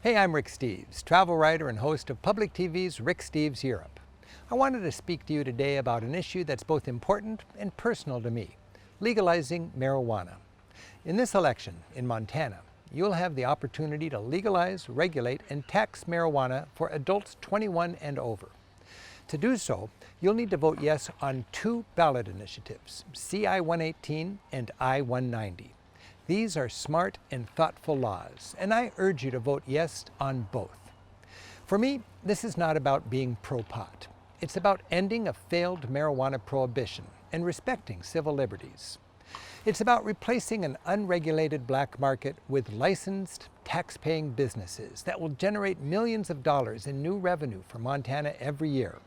Hey, I'm Rick Steves, travel writer and host of Public TV's Rick Steves Europe. I wanted to speak to you today about an issue that's both important and personal to me, legalizing marijuana. In this election in Montana, you'll have the opportunity to legalize, regulate, and tax marijuana for adults 21 and over. To do so, you'll need to vote yes on two ballot initiatives, CI-118 and I-190. These are smart and thoughtful laws, and I urge you to vote yes on both. For me, this is not about being pro-pot. It's about ending a failed marijuana prohibition and respecting civil liberties. It's about replacing an unregulated black market with licensed, tax-paying businesses that will generate millions of dollars in new revenue for Montana every year.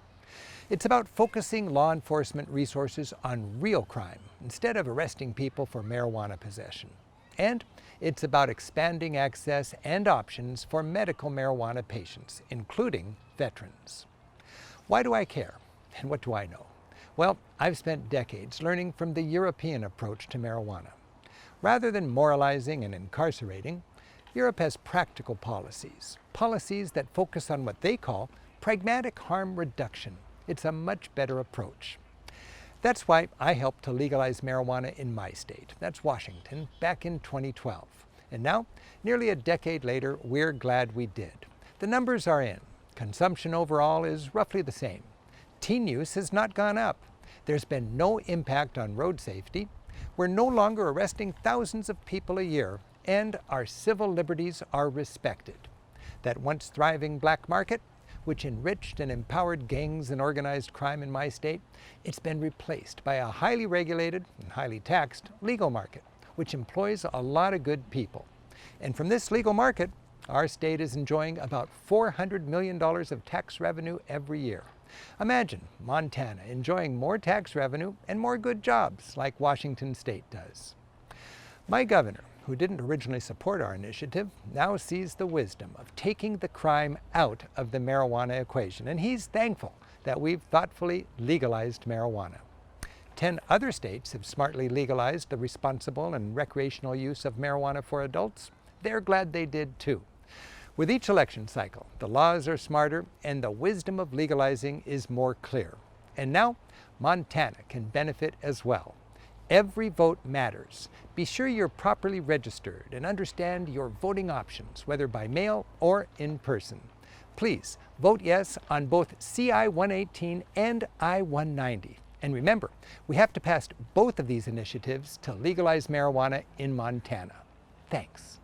It's about focusing law enforcement resources on real crime instead of arresting people for marijuana possession. And it's about expanding access and options for medical marijuana patients, including veterans. Why do I care? And what do I know? Well, I've spent decades learning from the European approach to marijuana. Rather than moralizing and incarcerating, Europe has practical policies that focus on what they call pragmatic harm reduction. It's a much better approach. That's why I helped to legalize marijuana in my state, that's Washington, back in 2012. And now, nearly a decade later, we're glad we did. The numbers are in. Consumption overall is roughly the same. Teen use has not gone up. There's been no impact on road safety. We're no longer arresting thousands of people a year, and our civil liberties are respected. That once thriving black market, which enriched and empowered gangs and organized crime in my state, it's been replaced by a highly regulated and highly taxed legal market, which employs a lot of good people. And from this legal market, our state is enjoying about $400 million of tax revenue every year. Imagine Montana enjoying more tax revenue and more good jobs like Washington State does. My governor, who didn't originally support our initiative, now sees the wisdom of taking the crime out of the marijuana equation, and he's thankful that we've thoughtfully legalized marijuana. 10 other states have smartly legalized the responsible and recreational use of marijuana for adults. They're glad they did too. With each election cycle, the laws are smarter and the wisdom of legalizing is more clear. And now, Montana can benefit as well. Every vote matters. Be sure you're properly registered and understand your voting options, whether by mail or in person. Please vote yes on both CI-118 and I-190. And remember, we have to pass both of these initiatives to legalize marijuana in Montana. Thanks.